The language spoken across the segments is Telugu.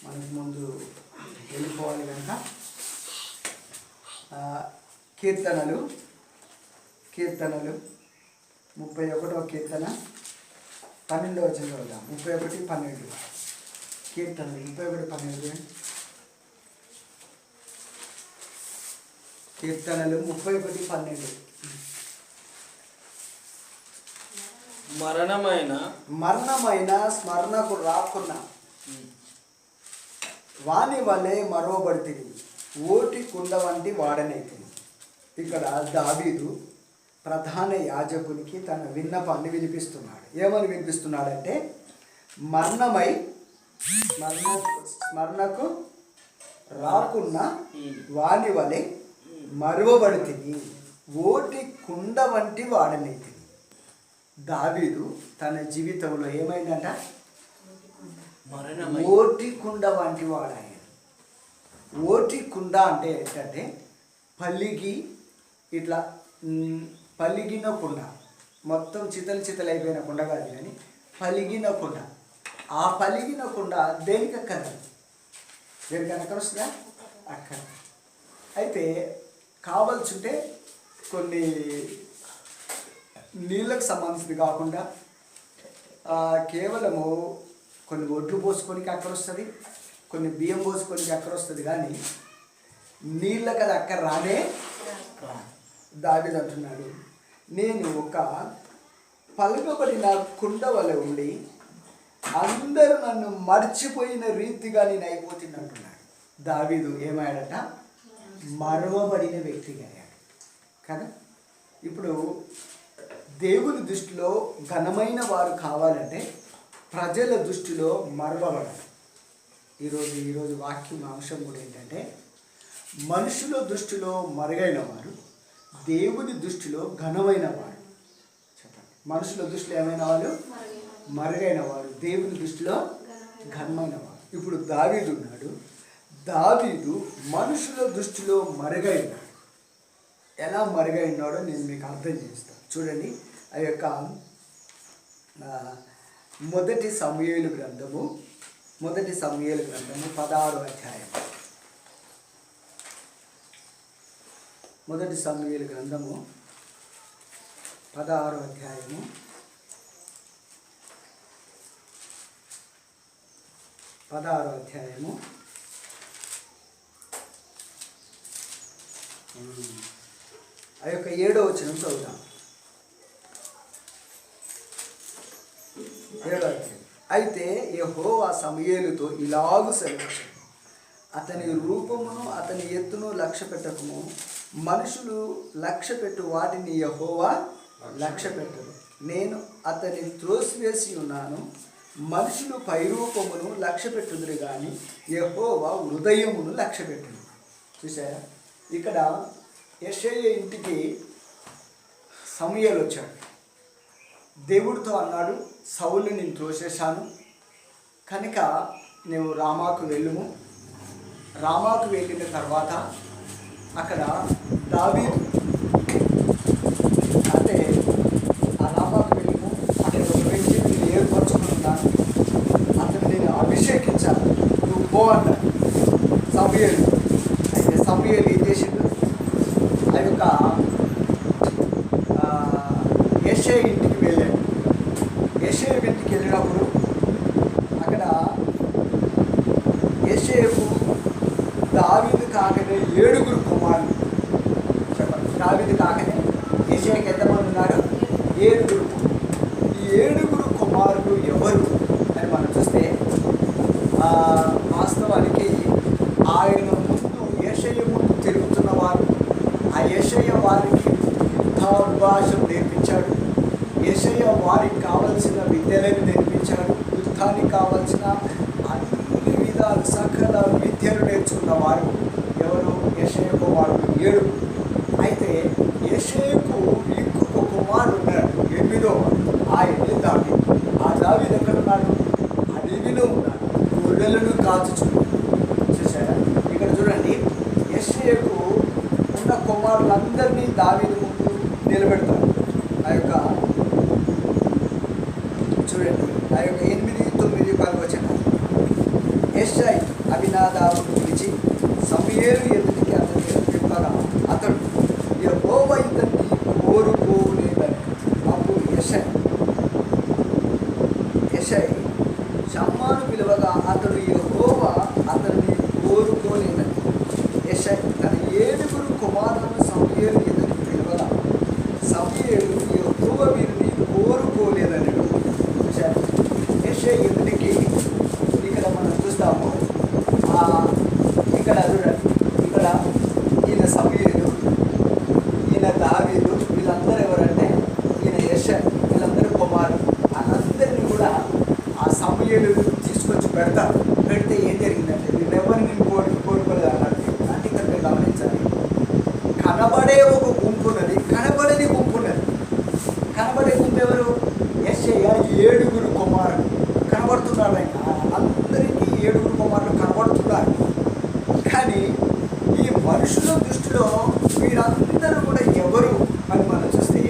మనకు ముందు వెళ్ళిపోవాలి కనుక కీర్తనలు 31వ కీర్తన 12వ వచనం చదువుదాం. 31:12 కీర్తనలు 31:12 కీర్తనలు 31:12 మరణమైన స్మరణకు రాకున్నా వాని వలె మరోబడితిని, ఓటి కుండ వంటి వాడనైతిని. ఇక్కడ దావీదు ప్రధాన యాజకునికి తన విన్నపాన్ని వినిపిస్తున్నాడు. ఏమని వినిపిస్తున్నాడంటే, స్మరణకు రాకున్నా వాని వలె మరువబడితిని, ఓటి కుండ వంటి వాడనైతిని. దావీదు తన జీవితంలో ఏమైందంట? ఓటి కుండ వంటి వాడాయన. ఓటి కుండ అంటే ఏంటంటే పలిగి ఇట్లా పలిగిన కుండ, మొత్తం చితలు అయిపోయిన కుండ కాదు కానీ పలిగిన కుండ. ఆ పలిగిన కుండ దేనికి అక్కర్లేదు, దేనికన్నా అక్కడ వస్తుందా? అక్కడ అయితే కావాల్సింటే కొన్ని నీళ్ళకు సంబంధించింది కాకుండా కేవలము కొన్ని ఒడ్లు పోసుకోనికి అక్కడ వస్తుంది, కొన్ని బియ్యం పోసుకోనికి అక్కడ వస్తుంది, కానీ నీళ్ళకి అది అక్కడ రానే. దావీదు అంటున్నాడు, నేను ఒక పలకబడిన కుండ వలె ఉండి అందరూ నన్ను మర్చిపోయిన రీతిగా నేను అయిపోతుంది అంటున్నాడు. దావీదు ఏమయ్యాడట? మరవబడిన వ్యక్తిగా అయ్యాడు కదా. ఇప్పుడు దేవుని దృష్టిలో ఘనమైన వారు కావాలంటే ప్రజల దృష్టిలో మరవబడాలి. ఈరోజు వాక్యం అంశం కూడా ఏంటంటే, మనుషుల దృష్టిలో మరుగైన వారు, దేవుని దృష్టిలో ఘనమైన వారు. చెప్పండి, మనుషుల దృష్టిలో ఏమైనా వాళ్ళు? మరుగైన వారు. దేవుని దృష్టిలో ఘనమైన వారు. ఇప్పుడు దావీదు ఉన్నాడు. దావీదు మనుషుల దృష్టిలో మరుగైనాడు. ఎలా మరుగైనాడో నేను మీకు అర్థం చేస్తాను. చూడండి, ఆ యొక్క మొదటి సమూయేలు గ్రంథము 16వ అధ్యాయం. మొదటి సమూయేలు గ్రంథము 16వ అధ్యాయము 16వ అధ్యాయము ఆ యొక్క 7వ వచనం చదువుదాం. 7వ అధ్యాయం. అయితే యెహోవా సమూయేలుతో ఇలాగు సెలవిచ్చాడు, అతని రూపమును అతని ఎత్తును లక్ష్య పెట్టకము, మనుషులు లక్ష్య పెట్టు వాటిని యెహోవా లక్ష్య పెట్టడు. నేను అతని త్రోసివేసి ఉన్నాను. మనుషులు పైరూపమును లక్ష్య పెట్టుదురు కానీ యెహోవా హృదయమును లక్ష్య పెట్టును. చూసారా, ఇక్కడ యెషయా ఇంటికి సమూయేలు వచ్చాడు. దేవుడితో అన్నాడు, సౌలు నేను త్రోసేశాను కనుక నువ్వు రామాకు వెళ్ళుము. రామాకు వెళ్ళిన తర్వాత అక్కడ దావీదు అంటే ఆ రామాకు వెళ్ళుము, అక్కడ ఒక వ్యక్తి నేను ఏర్పరచుకున్నాను, అతను నేను అభిషేకించాను, నువ్వు పో అన్నాడు సమూయేలు. అయితే సమూయేలు ఏం చేసిండు? ఆ యొక్క యెషయా ఇంటికి వెళ్ళాడు. యెషయా ఇంటికి వెళ్ళినప్పుడు అక్కడ యెషయాకు దావీదు కాకనే 7 కుమారులు. చెప్పండి, దావీదు కాకనే యెషయాకి ఎంతమంది ఉన్నారు? 7. ఈ 7 కుమారులు ఎవరు అని మనం చూస్తే వాస్తవానికి ఆయన ముందు యెషయా ముందు తిరుగుతున్న వారు, ఆ యెషయా వారికి యుద్ధాభ్యాసం నేర్పించాడు. యెషయా వారికి కావలసిన విద్యలను నేర్పించాడు. యుద్ధానికి కావలసిన అన్ని విధాలు సకల విద్యలు నేర్చుకున్నవారు ఎవరు? యెషయా కుమారుడు 7. అయితే యెషయాకు ఇంకొక కుమారుడు ఉన్నాడు, 8వ వాడు. ఆయనే దావీదు. ఆ దావీదు ఎక్కడ ఉన్నాడు? అడవిలో ఉన్నాడు, గొర్రెలను కాచుచున్నాడు. చూసారా, ఇక్కడ చూడండి, యెషయాకు ఉన్న కుమారులందరినీ దావీదు ముందు నిలబెడతాడు. ఆ యొక్క చూడండి, ఆ యొక్క 8, 9, 10 వచనాలు. యెషయా అబీనాదాబును పిలిచి సమూయేలు ఎదుటికి అతన్ని పిలువగా అతడు యెహోవా ఇతన్ని కోరుకోలేదని. అప్పుడు యెషై షమ్మాను పిలువగా అతడు యెహోవా అతన్ని కోరుకోలేదని. యెషై తన 7 కుమారులను సమూయేలు ఎదుటికి పిలువగా సమూయేలు యెహోవా వీరిని కోరుకోలేదని. యెషై ఎదుటికి ఇక్కడ మనం చూస్తాము. ఇక్కడ చూడండి, ఇక్కడ ఈయన సమూయేలు, ఈయన దావీదు, వీళ్ళందరూ ఎవరంటే ఈయన యెషై, వీళ్ళందరూ కుమారులు. వాళ్ళందరినీ కూడా ఆ సమూయేలు తీసుకొచ్చి పెడతారు. పెడితే ఏం జరిగిందంటే వీళ్ళెవరిని కోరుకోలేదు అన్నాడు. అంటే ఇక్కడ మీరు గమనించాలి, కనబడే ఒక గుంపు ఉన్నది, కనబడని గుంపు ఉన్నది. కనబడే గుంపు ఎవరు? యెషై 7 కుమారులు కనబడుతున్నారు. ఆయన అందరికీ 7 కుమారులు కనబడుతున్నారు. కానీ ఈ మనుషుల దృష్టిలో వీరందరూ కూడా ఎవరు అని మనం చూస్తే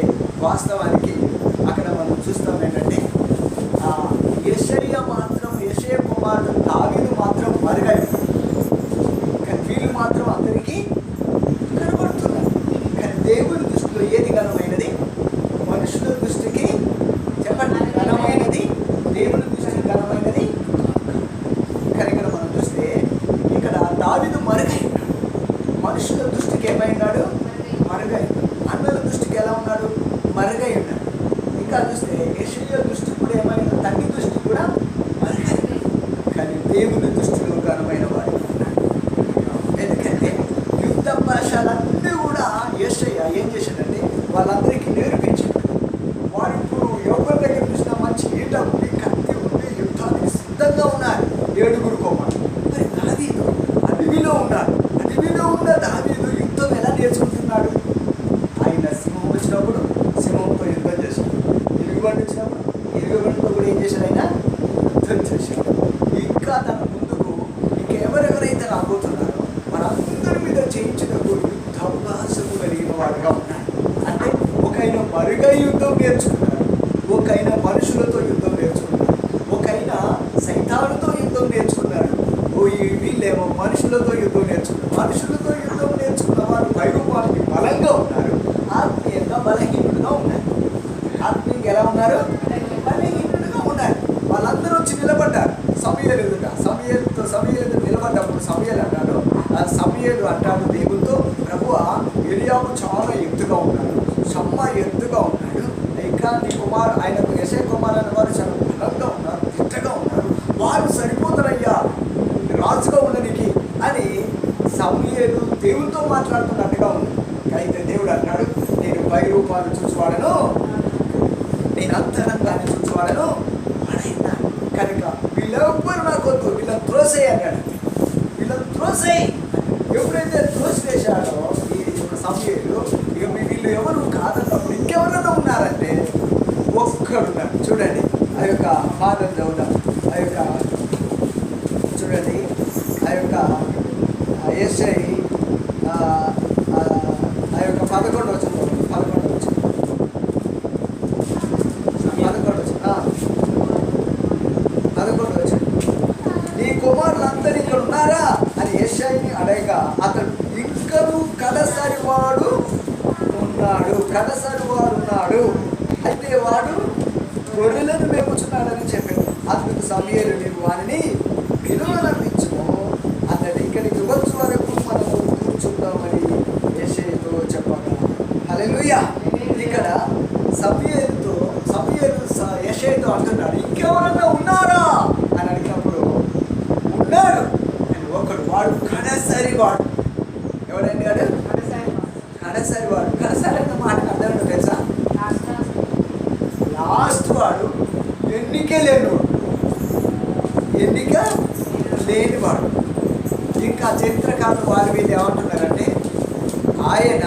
వాస్తవానికి అక్కడ మనం చూస్తాం ఏంటంటే యెషై కుమారుడు దావీదు మాత్రం మరుగైన, కానీ వీళ్ళు మాత్రం అందరికీ కనబడుతున్నారు. కానీ దేవుని దృష్టిలో ఏది ఘనమైనది? మనుషుల దృష్టికి చెప్పండి, ఘనమైనది దేవుని దృష్టికి ఘనమైనది. కానీ ఇక్కడ మనం చూస్తే ఇక్కడ దావీదు మరుగైనాడు. మనుషుల దృష్టికి ఏమైనాడు? మరుగైనాడు. అన్నల దృష్టికి ఎలా ఉన్నాడు? మరుగై ఉన్నాడు. ఇంకా చూస్తే యెషై దృష్టి కూడా ఏమైనా, తండ్రి దృష్టి కూడా మరుగైనాడు. కానీ దేవుని దృష్టిలో ఘనమైన వాడు ఉన్నాడు. ఎందుకంటే యుద్ధ భాషలన్నీ కూడా యెషై ఏం చేశాడంటే వాళ్ళందరికీ నేర్పించాడు. వారు ఇప్పుడు ఎవరి దగ్గర చూసినా మంచి ఈట ఉంది, కత్తి ఉంది, యుద్ధానికి సిద్ధంగా ఉన్నారు 7 కుమారులు. మరి దావీదు అడవిలో ఉన్నాడు. అడవిలో ఉన్న దావీదు యుద్ధం ఎలా నేర్చుకుంటున్నాడు? ఆయన సింహం వచ్చినప్పుడు సింహంతో యుద్ధం చేశాడు. ఎలుగుబంటి వచ్చినప్పుడు ఎలుగుబంటితో కూడా ఏం చేశాడు? ఆయన యుద్ధం చేశాడు. ఇంకా తన ముందుకు ఇంకెవరెవరైతే రాబోతున్నారో వారందరి మీద చేయించినప్పుడు యుద్ధాభ్యాసము కలిగిన వాడుగా ఉన్నాడు. అంటే ఒక ఆయన మరుగై యుద్ధం నేర్చుకున్నాడు, ఒక ఆయన మనుషులతో యుద్ధం నేర్చుకున్నాడు, ఒక ఆయన సైతానుతో యుద్ధం నేర్చుకున్నాడు. వీళ్ళేమో మనుషులతో యుద్ధం నేర్చుకున్నారు. మనుషులతో యుద్ధం నేర్చుకున్న వారు వైరూపానికి బలంగా ఉన్నారు, ఆత్మీయంగా బలహీనుడుగా ఉన్నారు. ఆత్మీయంగా ఎలా ఉన్నారు? బలహీనుడుగా ఉన్నారు. వాళ్ళందరూ వచ్చి నిలబడ్డారు సమూయేలు ఎదుట. సమూయేలు నిలబడ్డప్పుడు సమూయేలు అంటాడు దేవునితో, ప్రభువా, ఎలియాబు చాలా ఎత్తుగా ఉన్నాడు, షమ్మా ఎత్తుగా ఉన్నాడు, ఇంకా నీ కుమారు ఆయనకు యెషై కుమారు అనే వారు చాలా బలంగా ఉన్నారు, దిట్టగా ఉన్నారు, వారు సరిపోతారయ్యా రాజుగా ఉండడానికి అని సమూయేలు దేవునితో మాట్లాడుతున్నట్టుగా ఉంది. అయితే దేవుడు అంటాడు, నేను పై రూపాలు చూసివాడను, నేను అంతరంగాన్ని చూసివాడను వాడైనా కనుక వీళ్ళెవ్వరు నాకు వద్దు, వీళ్ళని త్రోసేయి అన్నాడు. వీళ్ళని త్రోసేయి. ఎప్పుడైతే త్రోసివేశాడో ఈ యొక్క సమూయేలు, ఇక వీళ్ళు ఎవరు కాదన్నప్పుడు ఇంకెవరైనా ఉన్నారంటే ఒక్కడున్నాడు. చూడండి, ఆ యొక్క ఫాదర్ చదువుతాం. ఆ యొక్క చూడండి, ఆ యొక్క యెషై ఆ యొక్క 11వ వచనం నీ కుమారులందరూ ఇక్కడ ఉన్నారా అని యెషైని అడగగా అతడు ఇంకను కడసరివాడు ఉన్నాడు, అయితే వాడు గొర్రెలను మేపుచున్నాడని చెప్పాడు. అందుకు సమూయేలు, నీవు వారిని పిలువనందించుము, అతడు ఇక్కడికి వచ్చే వరకు మనము కూర్చుందామని యెషైతో చెప్పగా. హల్లెలూయా. ఇక్కడ సమూయేలు యెషైతో అంటున్నాడు, ఇంకెవరన్నా ఉన్నారా అని అడిగినప్పుడు ఉన్నాడు అని ఒకడు, వాడు కడసరి వాడు. ఎవడండి వాడు? కడసరి వాడు. కడసరి అన్న మాటకు అర్థం ఏంటో తెలుసా? లాస్ట్ వాడు, ఎన్నిక లేనివాడు. ఇంకా చరిత్రకారులు వారి మీద ఏమంటున్నారంటే ఆయన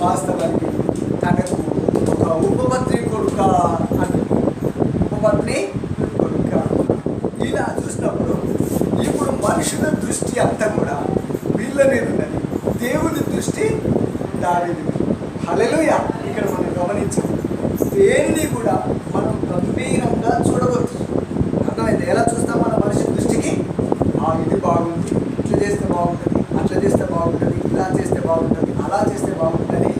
వాస్తవానికి తనకు ఒక ఉపపత్ని కొడుక అంటున్నారు. ఉపపత్ని కొడుక. ఇలా చూసినప్పుడు ఇప్పుడు మనుషుల దృష్టి అంతా కూడా వీళ్ళ మీద ఉన్నది, దేవుని దృష్టి దావీదు మీద. హల్లెలూయా. ఇక్కడ మనం గమనించాలి, దేనిని కూడా మనం గంభీరంగా చూడవచ్చు. అర్థమైంది? ఎలా చూస్తాం మన మనిషి దృష్టికి? ఇది బాగుంది, బాగుంటుంది, అట్లా చేస్తే బాగుంటుంది, ఇలా చేస్తే బాగుంటుంది, అలా చేస్తే బాగుంటుంది.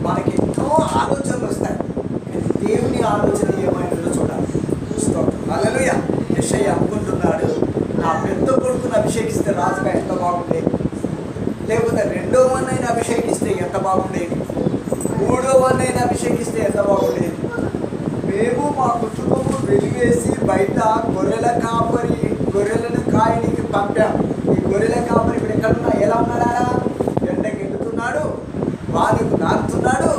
మనకి ఎన్నో ఆలోచనలు వస్తాయి. దేవుని ఆలోచన ఏమైందో చూడాలి. హల్లెలూయా. యెషయా అనుకుంటున్నాడు, నా పెద్ద కొడుకుని అభిషేకిస్తే రాజుగా ఎంత బాగుండేది, లేకపోతే రెండో వాడినైనా అభిషేకిస్తే ఎంత బాగుండేది, మూడో వాడినైనా అభిషేకిస్తే ఎంత బాగుండేది. మేము మా కుటుంబము వెలివేసి బయట గొర్రెలను కాయనికి పంపాం. ఈ గొర్రెల కాపరి ఇప్పుడు ఎక్కడున్నా ఎలా ఉన్నాడా? ఎండకి ఎండుతున్నాడు, వానకు నాటుతున్నాడు,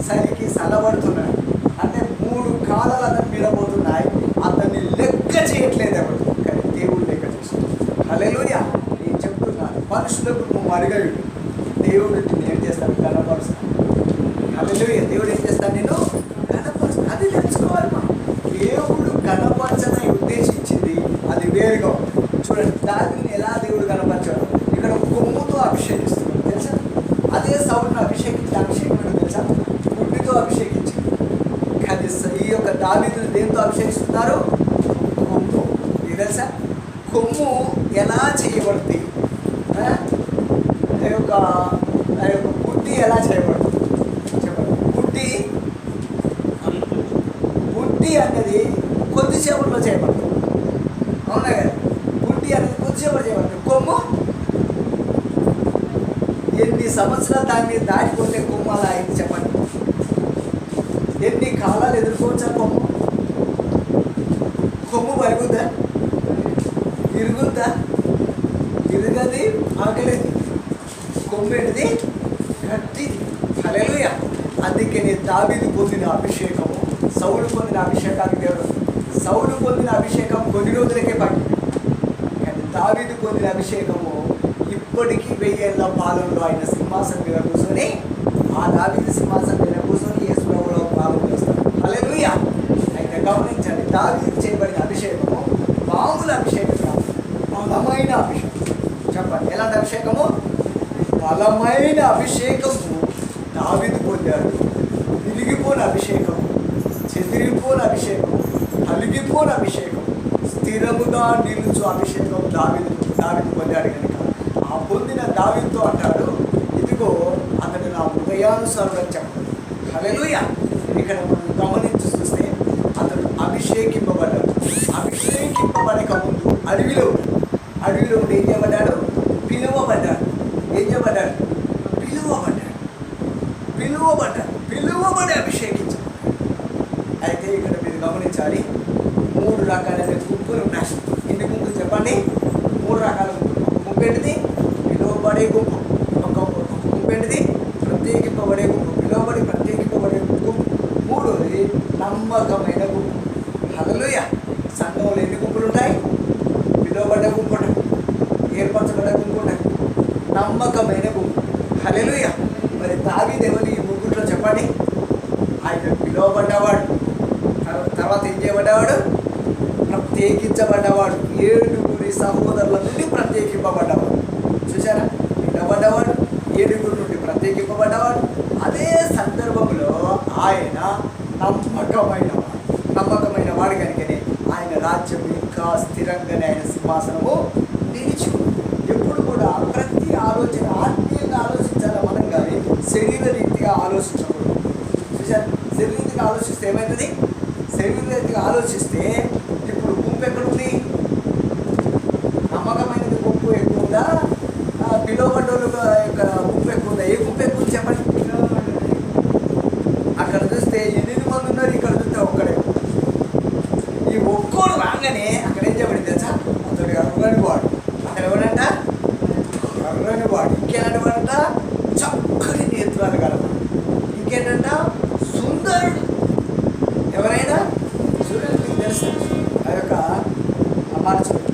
చలికి సలబడుతున్నాడు. అంటే 3 కాలాలు అతను మీరబోతున్నాయి. అతన్ని లెక్క చేయట్లేదు ఎవరు, కానీ దేవుడు లెక్క చేస్తాడు. హల్లెలూయా. నేను చెప్తున్నాను, మనుషులకు నువ్వు అడగడు, దేవుడు నేను ఏం చేస్తాను? కనపరుస్తాను. హల్లెలూయా. దేవుడు ఏం చేస్తాను? నేను కనపరుస్తాను. అది తెలుసుకోవాలి. దేవుడు కనపరచని ఉద్దేశించింది అది వేరుగా. చూడండి, దానిని ఎలా దేవుడు కనపరచాడు. ఇక్కడ కొమ్ముతో అభిషేకిస్తున్నాడు తెలుసా. అదే సౌలును అభిషేకం తెలుసా, గుడ్డితో అభిషేకించాడు. కానీ ఈ యొక్క దావీదును దేంతో అభిషేకిస్తున్నారు? కొమ్ము. ఇది తెలుసా, కొమ్ము ఎలా చేయబడుతుంది, ఆ యొక్క బుద్ధి ఎలా చేయబడుతుంది చెప్పండి. బుద్ధి అనేది కొద్దిసేపట్లో చేయబడుతుంది, అవునా కదా? బుద్ధి అనేది కొద్దిసేపట్లో చేయబడుతుంది. కొమ్ము ఎన్ని సంవత్సరాలు దాని మీద దాటిపోతే కొమ్ము అలా అయింది చెప్పండి. ఎన్ని కాలాలు ఎదుర్కోవచ్చా కొమ్ము? కొమ్ము పరుగుద్దా? ఇరుగుద్దా? ఇరుగది, ఆకలిది. కొమ్ము ఏంటిది? గట్టిది. హల్లెలూయా. అందుకే దావీదు పొందిన అభిషేకము, సౌలు పొందిన అభిషేకానికి దేవుడు, సౌలు పొందిన అభిషేకం కొన్ని రోజులకే పట్టింది. కానీ దావీదు పొందిన అభిషేకము ఇప్పటికీ 1000 ఏళ్ల పాలనలో ఆయన సింహాసనం మీద కూర్చొని, ఆ దావీదు సింహాసనం మీద కూర్చొని యేసుప్రభువులో పాలన చేస్తాడు. హల్లెలూయా. అయితే గమనించండి, దావీదు చేయబడిన అభిషేకము మామూలు అభిషేకం కాదు, బలమైన అభిషేకం. చెప్పండి, ఎలాంటి అభిషేకము? బలమైన అభిషేకము దావీదు పొందాడు. విరిగిపోని అభిషేకం, చెదిరిపోని అభిషేకం, అలిగిపోని అభిషేకం, స్థిరముగా నిలుచు అభిషేకం దావీదు పొందాడు. కనుక ఆ పొందిన దావీదుతో అంటాడు, ఇదిగో అతడు నా హృదయానుసారుడు చెప్పాడు. హల్లెలూయా. ఇక్కడ మనం గమనించి చూస్తే అతడు అభిషేకింపబడ్డాడు. అభిషేకింపబడక ముందు అడవిలో ఉండి ఏం చేయబడ్డాడు? పిలువబడ్డాడు. ఏం చేయబడ్డాడు? పిలువబడి అభిషేకించాడు. అయితే ఇక్కడ మీరు గమనించాలి, 3 రకాలైన గుంపులు ఉన్నాయి. ఎన్ని గుంపులు చెప్పండి? 3 రకాల గుంపులు. ఒక గుంపు ఏంటిది? పిలువబడే గుంపు. ఒక గుంపు ఏంటిది? ప్రత్యేకింపబడే గుంపు. పిలువబడి ప్రత్యేకింపబడే గుంపు. 3వది నమ్మకమైన గుంపు. హల్లెలూయా. సంఘంలో ఎన్ని గుంపులు ఉంటాయి? పిలువబడ్డ గుంపు ఉంటుంది, ఏర్పరచబడ్డ గుంపు ఉంటుంది, నమ్మకమైన గుంపు. హల్లెలూయా. మరి దావీదు ఎవరు ఈ ముగ్గురిలో చెప్పండి? ఆయన పిలువబడ్డవాడు, తర్వాత ఏం చేయబడ్డవాడు? ప్రత్యేకించబడ్డవాడు. 7 సహోదరుల నుండి ప్రత్యేకింపబడ్డవాడు. చూసారా? పిలువబడ్డవాడు, 7 నుండి ప్రత్యేకింపబడ్డవాడు. అదే సందర్భంలో ఆయన నమ్మకమైన వాడు కనుకనే ఆయన రాజ్యం ఇంకా స్థిరంగానే ఆయన సింహాసనము నిలిచి. ఎప్పుడు కూడా ప్రతి ఆలోచన ఆత్మీయంగా ఆలోచించాలి మనం, కానీ శరీర రీతిగా ఆలోచించకూడదు. చూసారు? శరీర రీతిగా ఆలోచిస్తే ఏమవుతుంది? శరీర రీతిగా ఆలోచిస్తే ఇప్పుడు గుంపు ఎక్కడుంది? నమ్మకమైనది గుంపు ఎక్కువ ఉందా? పిలువబడ్డోళ్ళు యొక్క గుంపు ఎక్కువ ఉందా? ఏ గుంపు ఎక్కువ చెప్పండి? అక్కడ చూస్తే 8 మంది ఉన్నారు, ఇక్కడ చూస్తే ఒక్కడే. ఈ ఒక్కోడు రాగానే అక్కడ ఏం చెప్పండి తెలుసా? అతడు ఎర్రని వాడు. అక్కడ ఎవడంట? ఎర్రని వాడు. ఇంకేంటి వాడంట? చక్కని నేత్రాలు కలవాడు. ఇంకేంటంట? సుందరుడు. ఎవరైనా చూడండి, మీకు తెలుసు ఆ యొక్క మాట చూడండి.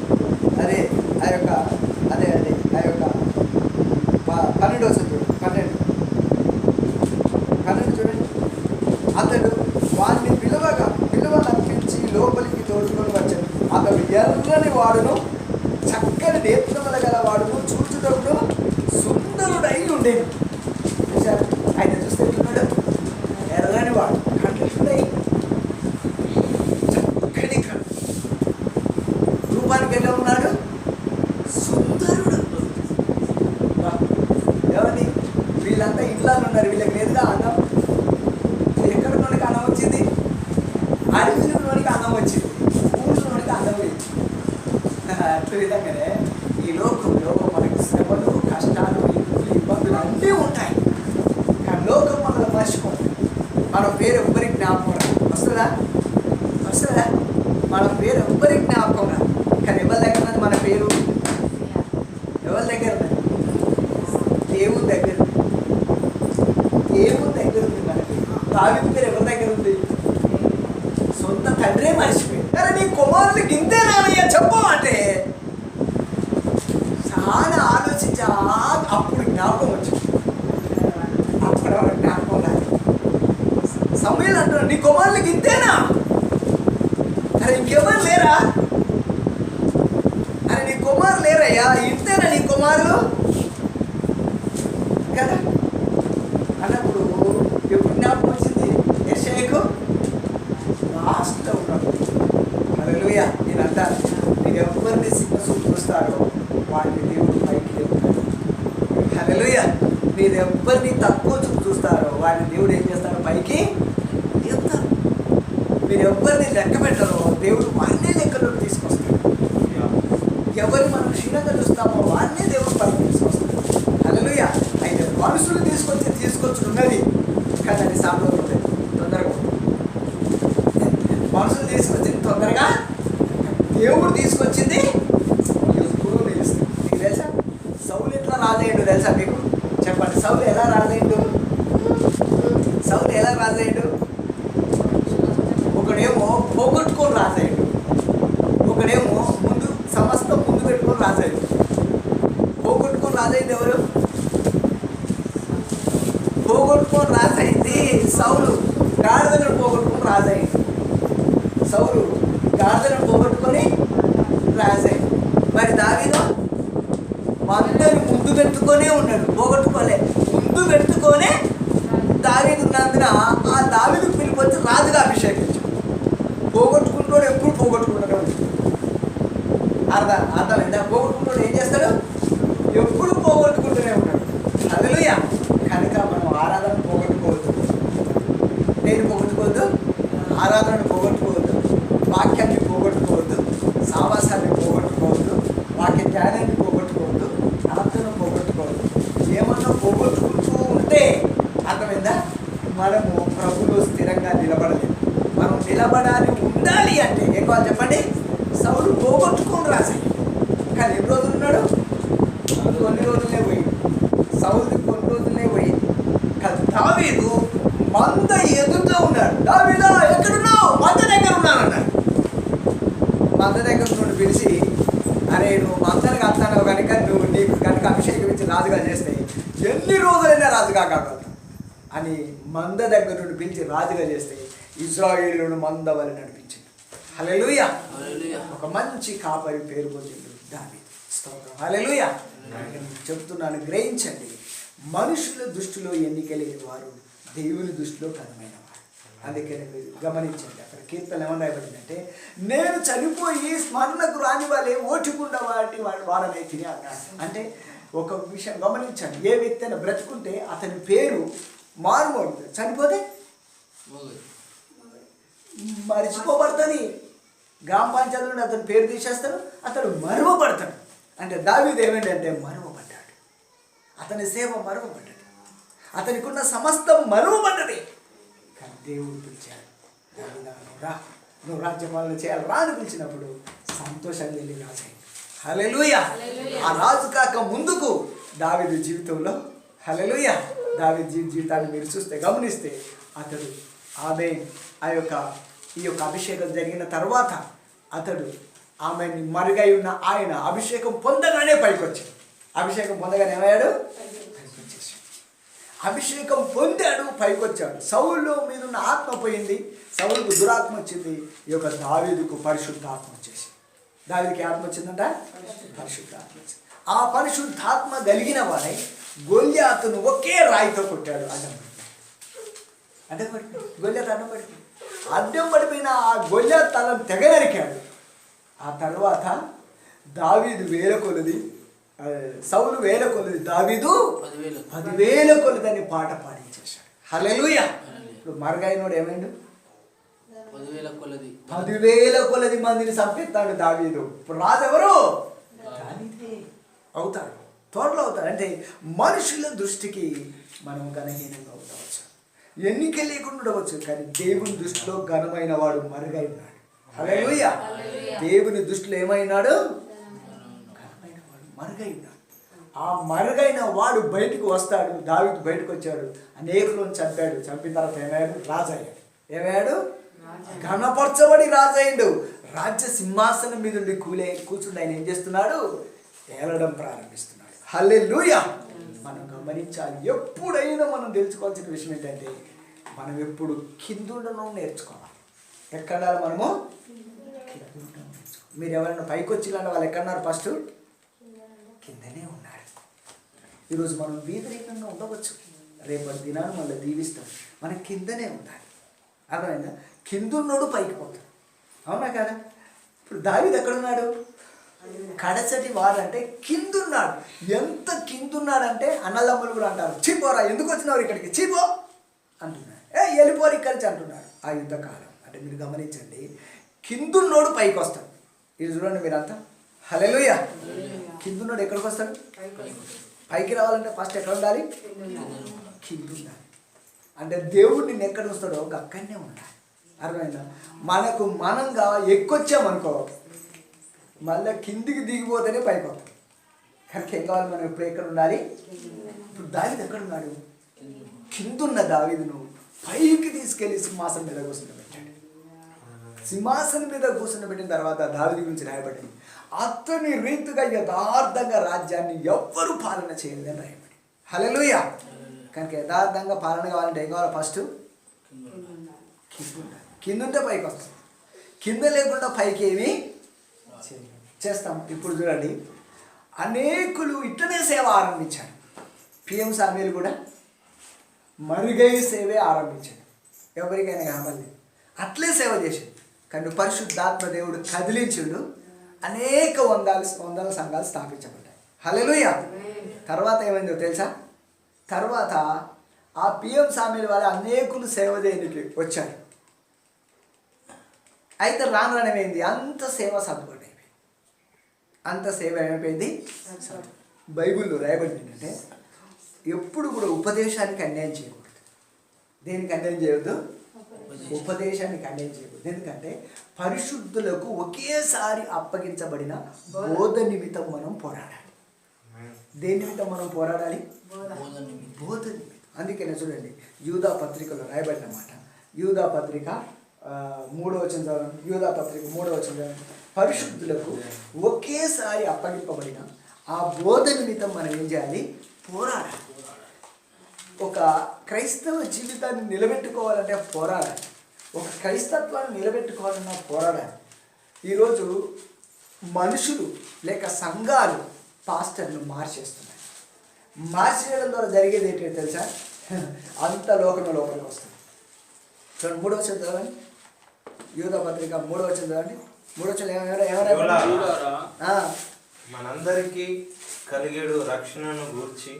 అదే ఆ యొక్క 12వ చదువు 12 చూడండి. అతడు వాడిని పిలువనంపించి లోపలికి తోడుకొని వచ్చాడు. అతడు ఎర్రని వాడును, చక్కని నేత్రముల గల వాడును, చూచుటప్పుడు సుందరుడై ఉండేది. చూసారు? ఆయన చూస్తే ఎట్లున్నాడు? ఎర్రని వాడు, కళ్ళున్నాయి, చక్కని కళ్ళు. రూపానికి ఎలా ఉన్నాడు? సుందరుడు. పిల్లలు ఉన్నారు, వీళ్ళకి లేదుగా అన్నం. ఎక్కడ నోడికి అన్నం వచ్చింది? అడవిలోనికి అన్నం వచ్చింది, ఊళ్ళోనికి అన్నం లేదు. అట్ల విధంగానే ఈ లోకంలో మనకి శ్రమలు, కష్టాలు, ఇబ్బందులు అన్నీ ఉంటాయి. కానీ లోకం మనల్ని మర్చిపోతుంది. మన పేరు ఎవ్వరికి జ్ఞాపకం రాదు. వస్తుందా? మన పేరు ఎవ్వరికి జ్ఞాపకం రాదు. కానీ ఎవరి దగ్గర ఉన్నది మన పేరు? ఎవరి దగ్గర ఉన్నది? దేవుని దగ్గర ఉంది. మన పేరు. దావీదు పేరు ఎవరి దగ్గర ఉంది? సొంత తండ్రే మర్చిపోయింది. కానీ నీ కుమారులకి ఇంతేనానయ్యా చెప్పు అంటే చాలా ఆలోచించా. అప్పుడు జ్ఞాపకం వచ్చింది. అప్పుడు జ్ఞాపకం రాదు. సమూయేలు అంటున్నాడు, నీ కుమారులకి ఇంతేనా? అరే ఇంకెవరు లేరా? అరే నీ కుమారులు లేరయ్యా, ఇంతేనా నీ కుమారులు కదా అన్నప్పుడు ఎప్పుడు జ్ఞాపకం వచ్చింది? యెషయాకు లాస్ట్లో ఉన్నాడు. హల్లెలూయా. నేను అంటాను, మీరు ఎవరిని సింహసూపు చూస్తారో వాడిని దేవుడు పైకి లేపుతాడు. హల్లెలూయా. మీరు ఎవరిని తక్కువ చూపు చూస్తారో వాడిని దేవుడు ఏం చేస్తాడో పైకి లేపుతాడు. మీరు ఎవరిని లెక్క పెట్టరో దేవుడు వాడినే లెక్కలోకి తీసుకొస్తాడు. ఎవరిని మనం క్షీణంగా చూస్తామో వాడినే దేవుడు పైకి తీసుకొస్తాడు. హల్లెలూయా. అయితే మనుషులు తీసుకొచ్చి ఉన్నది కానీ అది సాంప్రదాయం తొందరగా మనుషులు తీసుకొచ్చింది తొందరగా, దేవుడు తీసుకొచ్చింది ఎప్పుడు నిలుస్తుంది. మీకు తెలుసా సౌలు ఎట్లా రాజయ్యాడు? తెలుసా మీకు? చెప్పండి. సౌలు ఎలా రాజయ్యాడు? ఒకడేమో పోగొట్టుకొని రాజయ్యాడు, ఒకడేమో సమస్తం ముందు పెట్టుకొని రాజయ్యాడు. పోగొట్టుకొని రాజైంది ఎవరు? పోగొట్టుకొని రాజైంది సౌలు. గాడిదలను పోగొట్టుకొని రాజైంది సౌలు. గాడిదలను పోగొట్టుకొని రాజైంది. మరి దావీదు మందరిని ముందు పెట్టుకొనే ఉన్నాడు, పోగొట్టుకోలే. ముందు పెట్టుకొనే దావీదు ఉన్నందున ఆ దావీదుకు పిలిపొచ్చి రాజుగా అభిషేకించాడు. పోగొట్టుకుంటాడు, ఎప్పుడు పోగొట్టుకుంటాడు. అర్థమైందా? పోగొట్టుకుంటాడు ఏం చేస్తాడు? ఎప్పుడు పోగొట్టుకుంటూనే ఉంటాడు. హల్లెలూయా. కనుక మనం ఆరాధన పోగొట్టుకోవద్దు. నేను పోగొట్టుకోవద్దు, ఆరాధనను పోగొట్టుకోవద్దు, వాక్యాన్ని పోగొట్టుకోవద్దు, సావాసాన్ని పోగొట్టుకోవద్దు, వాక్య జ్ఞానాన్ని పోగొట్టుకోవద్దు, ఆత్మను పోగొట్టుకోవద్దు. ఏమన్నా పోగొట్టుకుంటూ ఉంటే అర్థమైందా? మనము ప్రభువులో స్థిరంగా నిలబడలేము. మనం నిలబడాలి, ఉండాలి అంటే ఏం కావాలి చెప్పండి? సౌలు పోగొట్టుకొని రాజయ్య. కానీ ఎన్ని రోజులు ఉన్నాడు? కొన్ని రోజులే పోయింది. సౌలు కొన్ని రోజులే పోయింది. కానీ దావీదు మంద ఎదుగుతూ ఉన్నాడు. దావీదా ఎక్కడున్నావు? మంద దగ్గర ఉన్నాను అన్నాడు. మంద దగ్గర నుండి పిలిచి, అరే నువ్వు మందరికి వస్తావు కనుక నీకు కనుక అభిషేకం ఇచ్చి రాజుగా చేస్తే ఎన్ని రోజులైనా రాజుగా కాగలుగుతావు అని మంద దగ్గర నుండి పిలిచి రాజుగా చేస్తే ఇశ్రాయేలును మంద వలె నడిపించింది. హల్లెలూయా. ఒక మంచి కాపరి పేరు పొందిండు దావీదు. స్తోత్రం. హల్లెలూయా. చెప్తున్నాను, గ్రహించండి. మనుషుల దృష్టిలో ఎన్నిక లేని వారు దేవుని దృష్టిలో ఘనమైన వారు. అందుకని మీరు గమనించండి. అక్కడ కీర్తన ఏమన్నా రాయబడిందంటే, నేను చనిపోయి స్మరణకు రాని వాళ్ళే ఓటుకుండా వాడనే తిని అన్నాడు. అంటే ఒక విషయం గమనించండి. ఏ వ్యక్తి అయినా బ్రతుకుంటే అతని పేరు మారుమోడుతుంది, చనిపోతే మరిచిపోబడుతుంది. గ్రామ పంచాయతీ నుండి అతని పేరు తీసేస్తారు, అతడు మరువబడతాడు. అంటే దావీదు ఏమిటంటే మరువబడ్డాడు. అతని సేవ మరువబడ్డాడు, అతనికి ఉన్న సమస్తం మరువబడ్డది. కానీ దేవుడు పిలిచాడు, రా నువ్వు రాజ్యపాలన చేయాలి రా అని పిలిచినప్పుడు సంతోషంగా వెళ్ళి రాజు అయింది. హల్లెలూయా. ఆ రాజు కాక ముందుకు దావీదు జీవితంలో హల్లెలూయా దావీదు జీవితాన్ని మీరు చూస్తే గమనిస్తే అతడు ఈ యొక్క అభిషేకం జరిగిన తర్వాత అతడు ఆమెని మరుగై ఉన్న ఆయన అభిషేకం పొందగానే పైకొచ్చాడు. అభిషేకం పొందగానే ఏమయ్యాడు? పైకొచ్చేసాడు. అభిషేకం పొందాడు, పైకొచ్చాడు. సౌలు మీద ఉన్న ఆత్మ పోయింది, సౌలుకు దురాత్మ వచ్చింది. ఈ యొక్క దావీదుకు పరిశుద్ధాత్మ వచ్చేసి, దావీదుకి ఆత్మ వచ్చిందంట, పరిశుద్ధాత్మ వచ్చింది. ఆ పరిశుద్ధాత్మ కలిగిన వాడై గొల్యాతును ఒకే రాయితో కొట్టాడు. అడ్డం పడిపోయి గొల్యాతు అడ్డం పడిపోయిన ఆ గొల్యాతు తలను తెగనరికాడు. ఆ తర్వాత దావీదు వేల కొలది సౌలు 1000 కొలది, దావీదు 10,000 కొలదని పాట పాడించేశాడు. హల్లెలూయా. ఇప్పుడు మరుగైనోడు ఏమైండు? 10,000 కొలది మందిని చంపిస్తాడు దావీదు. ఇప్పుడు రాజు ఎవరు? దావీదే అవుతాడు, త్వరలో అవుతాడు. అంటే మనుషుల దృష్టికి మనం ఘనహీనంగా ఉండవచ్చు, ఎన్నిక లేకుండా ఉండవచ్చు, కానీ దేవుని దృష్టిలో ఘనమైన వాడు మరుగై ఉన్నాడు. హల్లెలూయా. దేవుని దృష్టిలో ఏమైనాడు? ఘనమైన వాడు మరుగై ఉన్నాడు. ఆ మరుగైన వాడు బయటకు వస్తాడు. దావీదు బయటకు వచ్చాడు, అనేకులను చంపాడు. చంపిన తర్వాత ఏమయ్యాడు? రాజు అయ్యాడు. ఏమయ్యాడు? ఘనపరచబడి రాజు అయ్యాడు. రాజ్య సింహాసనం మీద ఉండి కూర్చుండి ఆయన ఏం చేస్తున్నాడు? ఏలడం ప్రారంభిస్తున్నాడు. హల్లెలూయా. మనం గమనించాలి, ఎప్పుడైనా మనం తెలుసుకోవాల్సిన విషయం ఏంటంటే మనం ఎప్పుడు కిందుండడం నేర్చుకోవాలి. ఎక్కడ మనము కిందుండడం నేర్చుకోవాలి. మీరు ఎవరైనా పైకి వచ్చిందంటే వాళ్ళు ఎక్కడున్నారు? ఫస్ట్ కిందనే ఉన్నారు. ఈరోజు మనం వీధరీకంగా ఉండవచ్చు, రేపటి దినాన్ని మళ్ళీ దీవిస్తాం. మన కిందనే ఉండాలి. అర్థమైందా? కిందున్నోడు పైకి పోతాడు. అవునా కదా? ఇప్పుడు దావీదు ఎక్కడున్నాడు? కడసటి వాడంటే కిందున్నాడు. ఎంత కిందున్నాడంటే అన్నదమ్ములు కూడా అంటారు, చీపోరా, ఎందుకు వచ్చినారు ఇక్కడికి, చీపో అంటున్నాడు. వెళ్ళిపోరు ఇక్కడి నుంచి అంటున్నాడు. ఆ యుద్ధకాలం అంటే మీరు గమనించండి, కిందున్నోడు పైకి వస్తాడు. ఇది చూడండి మీరంతా. హల్లెలూయా. కిందున్నోడు ఎక్కడికి వస్తాడు? పైకి రావాలంటే ఫస్ట్ ఎక్కడ ఉండాలి? కింద ఉండాలి. అంటే దేవుడు నిన్ను ఎక్కడ వస్తాడో అక్కడనే ఉండాలి. అర్థమైందా? మనకు మనంగా ఎక్కొచ్చామనుకో మళ్ళీ కిందికి దిగిపోతేనే పైకి వస్తాం. కనుక ఏం కావాలి? మనం ఇప్పుడు ఎక్కడ ఉండాలి? ఇప్పుడు దావీదు ఎక్కడ ఉన్నాడు? కిందున్న దావీదును పైకి తీసుకెళ్లి సింహాసనం మీద కూర్చుండబెట్టాడు. సింహాసనం మీద కూర్చుండబెట్టిన తర్వాత దావీదు గురించి రాయబడింది, అతని రీతిగా యథార్థంగా రాజ్యాన్ని ఎవ్వరూ పాలన చేయలేదని రాయబడి. హల్లెలూయా. కనుక యథార్థంగా పాలన కావాలంటే ఏం కావాలి? ఫస్ట్ కింద ఉండాలి. కింద ఉంటే పైకి వస్తాం. కింద లేకుండా పైకి ఏమి చేస్తాం. ఇప్పుడు చూడండి, అనేకులు ఇట్లనే సేవ ఆరంభించారు. పిఎం సామ్యూయల్ కూడా మరుగై సేవే ఆరంభించాడు. ఎవరికైనా కావాలి అట్లే సేవ చేశాడు. కానీ పరిశుద్ధాత్మ దేవుడు కదిలించుడు, అనేక వందల సంఘాలు స్థాపించబడ్డాయి. హల్లెలూయా. తర్వాత ఏమైందో తెలుసా? తర్వాత ఆ పిఎం సామ్యూయల్ వాళ్ళ అనేకులు సేవ చేయడానికి వచ్చారు. అయితే రానేమైంది, అంత సేవ సర్దుపడి అంత సేవ ఏమైపోయింది? బైబిల్లో రాయబడింది ఏంటంటే ఎప్పుడు కూడా ఉపదేశానికి అన్యాయం చేయకూడదు. దేనికి అన్యాయం చేయవద్దు? ఉపదేశానికి అన్యాయం చేయకూడదు. ఎందుకంటే పరిశుద్ధులకు ఒకేసారి అప్పగించబడిన బోధ నిమిత్తం మనం పోరాడాలి. దేని నిమిత్తం మనం పోరాడాలి? బోధ నిమిత్తం. అందుకనే చూడండి, యూదా పత్రికలో రాయబడిన మాట. యూదా పత్రిక 3వ వచనం చదవండి. యూదా పత్రిక 3వ వచనం చదవండి. పరిశుద్ధులకు ఒకేసారి అప్పగింపబడిన ఆ బోధ నిమిత్తం మనం ఏం చేయాలి? పోరాడాలి. ఒక క్రైస్తవ జీవితాన్ని నిలబెట్టుకోవాలంటే పోరాడాలి. ఒక క్రైస్తత్వాన్ని నిలబెట్టుకోవాలన్నా పోరాడాలి. ఈరోజు మనుషులు లేక సంఘాలు పాస్టర్ను మార్చేస్తున్నాయి. మార్చేయడం ద్వారా జరిగేది ఏంటంటే తెలుసా? అంత లోకంలో లోపలికి వస్తుంది. చూడండి 3వ వచనం చదవండి. యూదా పత్రిక 3వ వచనం చదవండి. 3వ వచనం ఏమైనా మనందరికీ కలిగేడు రక్షణను గూర్చి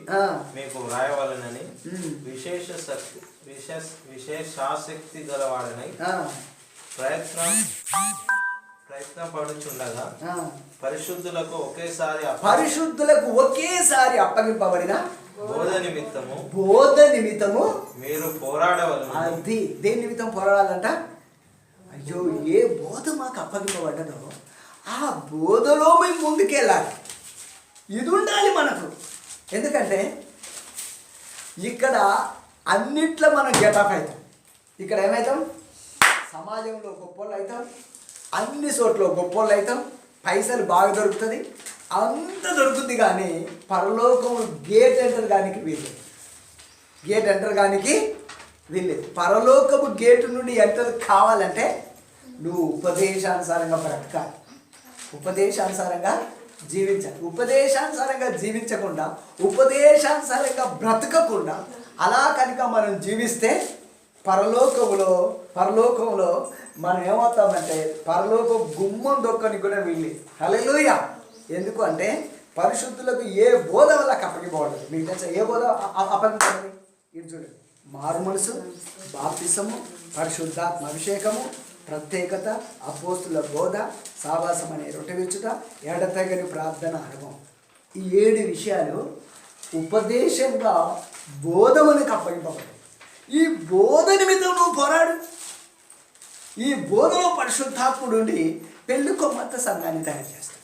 మీకు వ్రాయవాలనని విశేషాసక్తి గలవాడనై ప్రయత్నపడుచుండగా పరిశుద్ధులకు ఒకేసారి అప్పగింపబడిన బోధ నిమిత్తము మీరు పోరాడవలెను. అది దేని నిమిత్తం పోరాడాలంట? అయ్యో, ఏ బోధ మాకు అప్పగింపబడ్డదో ఆ బోధలో మేము ముందుకెళ్ళాలి. ఇది ఉండాలి మనకు. ఎందుకంటే ఇక్కడ అన్నిట్లో మనం గెటప్ అవుతాం. ఇక్కడ ఏమవుతాం? సమాజంలో గొప్పోళ్ళు అవుతాం, అన్ని చోట్ల గొప్పోళ్ళు అవుతాం, పైసలు బాగా దొరుకుతుంది, అంత దొరుకుతుంది. కానీ పరలోకం గేట్ ఎంటర్ కానికి వీల్లేదు. గేట్ ఎంటర్ కానికి వీల్లేదు. పరలోకము గేటు నుండి ఎంటర్ కావాలంటే నువ్వు ఉపదేశానుసారంగా బ్రతకాలి, ఉపదేశానుసారంగా జీవించాలి. ఉపదేశానుసారంగా జీవించకుండా, ఉపదేశానుసారంగా బ్రతకకుండా అలా కనుక మనం జీవిస్తే పరలోకంలో మనం ఏమవుతామంటే పరలోక గుమ్మం దొక్కని కూడా వీళ్ళు. హల్లెలూయా. ఎందుకు అంటే పరిశుద్ధులకు ఏ బోధ వల్ల అప్పగింపబడదు. మీకు తెలుసా ఏ బోధ అప్పగింపబడదు? ఇది చూడండి, మారు మనసు, బాప్తిసము, పరిశుద్ధాత్మ అభిషేకము, ప్రత్యేకత, అపోస్తుల బోధ, సావాసం అనే రొట్టె విరుచుట, ఎడతెగని ప్రార్థన అనుభవం. ఈ 7 విషయాలు ఉపదేశంగా బోధములకు అప్పగింపబడ్డాయి. ఈ బోధ నిమిత్తం నువ్వు పోరాడు. ఈ బోధలో పరిశుద్ధాత్ముడు ఉండి పెళ్లి కుమార్తె సంఘాన్ని తయారు చేస్తాడు.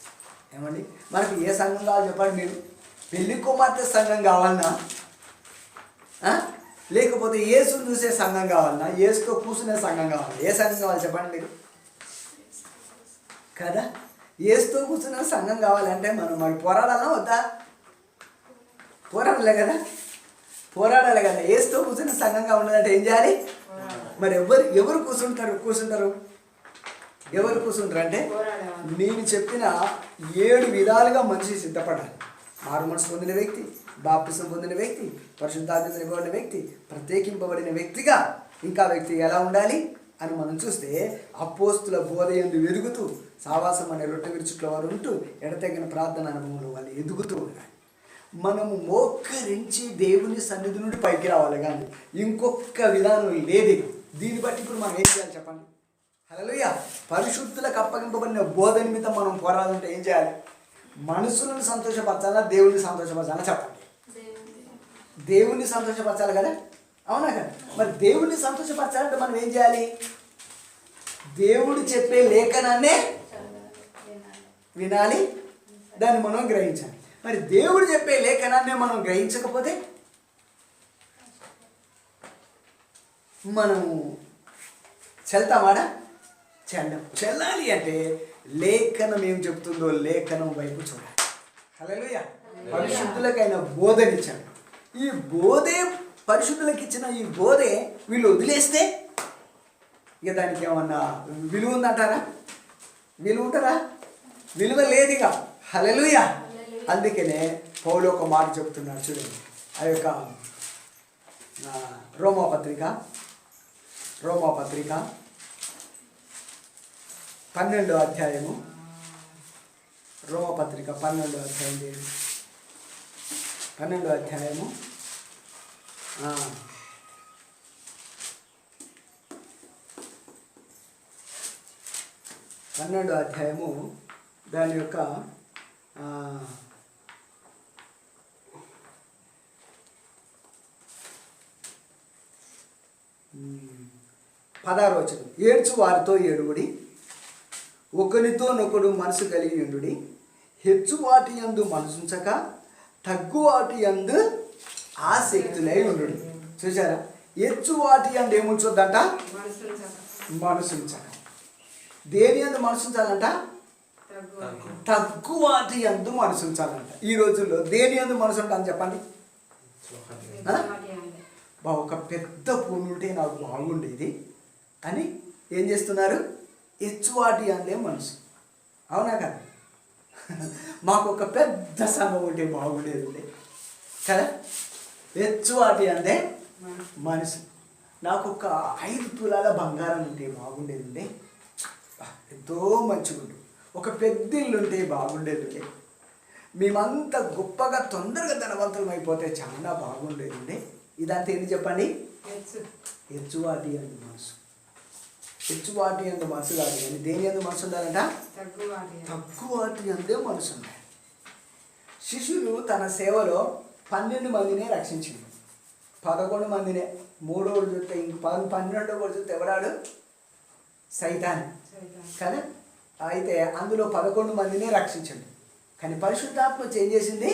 ఏమండి, మనకు ఏ సంఘం కావాలి చెప్పండి మీరు? పెళ్లి కుమార్తె సంఘం కావాలన్నా, లేకపోతే యేసును చూసే సంఘం కావాలన్నా, యేసుతో కూర్చునే సంఘం కావాలన్నా? ఏ సంఘం కావాలి చెప్పండి మీరు? కదా, యేసుతో కూర్చునే సంఘం కావాలంటే మనం మరి పోరాడాలా వద్దా? పోరాడలే కదా, పోరాడాలి కదా. యేసుతో కూర్చునే సంఘంగా ఉన్నదంటే ఏం చేయాలి? మరి ఎవరు కూర్చుంటారు? ఎవరు కూర్చుంటారు అంటే, నేను చెప్పిన 7 విధాలుగా మనిషి సిద్ధపడాలి. మారు మనసు పొందిన వ్యక్తి, బాప్తిసం పొందిన వ్యక్తి, పరిశుద్ధాత్మ నింపబడిన వ్యక్తి, ప్రత్యేకింపబడిన వ్యక్తిగా ఇంకా వ్యక్తి ఎలా ఉండాలి అని మనం చూస్తే, అపోస్తుల బోధ యందు ఎదుగుతూ, సావాసం అనే రొట్టె విరుచుట్లో వారు ఉంటూ, ఎడతెగిన ప్రార్థన అనుభవంలో వాళ్ళు ఎదుగుతూ ఉండాలి. మనము మోకరించి దేవుని సన్నిధి నుండి పైకి రావాలి, కానీ ఇంకొక విధానం లేదు. దీన్ని బట్టి ఇప్పుడు మనం ఏం చేయాలి చెప్పండి? హల్లెలూయా. పరిశుద్ధులకు అప్పగింపబడిన బోధ నిమిత్తం మనం పోరాడాలంటే ఏం చేయాలి? మనుషులను సంతోషపరచాలా, దేవుడిని సంతోషపరచాలా చెప్పండి? దేవుణ్ణి సంతోషపరచాలి కదా, అవునా కదా? మరి దేవుణ్ణి సంతోషపరచాలంటే మనం ఏం చేయాలి? దేవుడు చెప్పే లేఖనాన్నే వినాలి, దాన్ని మనం గ్రహించాలి. మరి దేవుడు చెప్పే లేఖనాన్నే మనం గ్రహించకపోతే మనము చెల్తామాడా? చెల్లాలి అంటే లేఖనం ఏం చెప్తుందో లేఖనం వైపు చూడాలి. హల్లెలూయా. పరిశుద్ధులకైన బోధనిచ్చాడు. ఈ బోధే పరిశుద్ధులకు ఇచ్చిన ఈ బోధే వీళ్ళు వదిలేస్తే ఇక దానికి ఏమన్నా విలువ ఉందంటారా? విలువ ఉంటారా? విలువ లేదుగా. హల్లెలూయా. అందుకనే పౌలు ఒక మాట చెప్తున్నాడు చూడండి. ఆ యొక్క రోమాపత్రిక 12వ అధ్యాయము, రోమాపత్రిక 12వ అధ్యాయం, 12వ అధ్యాయము 12వ అధ్యాయము దాని యొక్క 16వ వచనం. ఏడ్చు వారితో ఏడుగుడి, ఒకరితోనొకడు మనసు కలిగి ఉండుడి, హెచ్చు వాటి యందు మనసుంచక తగ్గు వాటి యందు ఆసక్తులై ఉండుడి. చూసారా? హెచ్చు వాటి యందు ఏముంచొద్దంట? మనసుంచక. దేని యందు మనసుంచాలంట? తగ్గు వాటి యందు మనసుంచాలంట. ఈ రోజుల్లో దేని యందు మనసు ఉంటాను చెప్పండి? ఒక పెద్ద పూలు ఉంటే నాకు బాగుండేది అని ఏం చేస్తున్నారు? హెచ్చువాటి అందే మనసు. అవునా కదా? మాకు ఒక పెద్ద సంఘం ఉంటే బాగుండేది కదా. హెచ్చువాటి అందే మనసు. నాకు ఒక 5 తులాల బంగారం ఉంటే బాగుండేది, ఎంతో మంచిగా ఉండు. ఒక పెద్ద ఇల్లు ఉంటే బాగుండేది, మేమంతా గొప్పగా తొందరగా ధనవంతులం అయిపోతే చాలా బాగుండేది. ఇదంతా ఏంటి చెప్పండి? హెచ్చువాటి అందు మనసు. హెచ్చువాటి అందు మనసు కాదు, కానీ దేని అందు మనసు ఉండాలంట? తక్కువాటి అందే మనసు ఉండాలి. శిష్యులు తన సేవలో 12 మందినే రక్షించింది. 11 మందినే. 3వ చూస్తే ఇంక 12వ చూస్తే ఎవడాడు? సైతాన్ కదా. అయితే అందులో 11 మందినే రక్షించండి. కానీ పరిశుద్ధాత్మ ఏం చేసింది?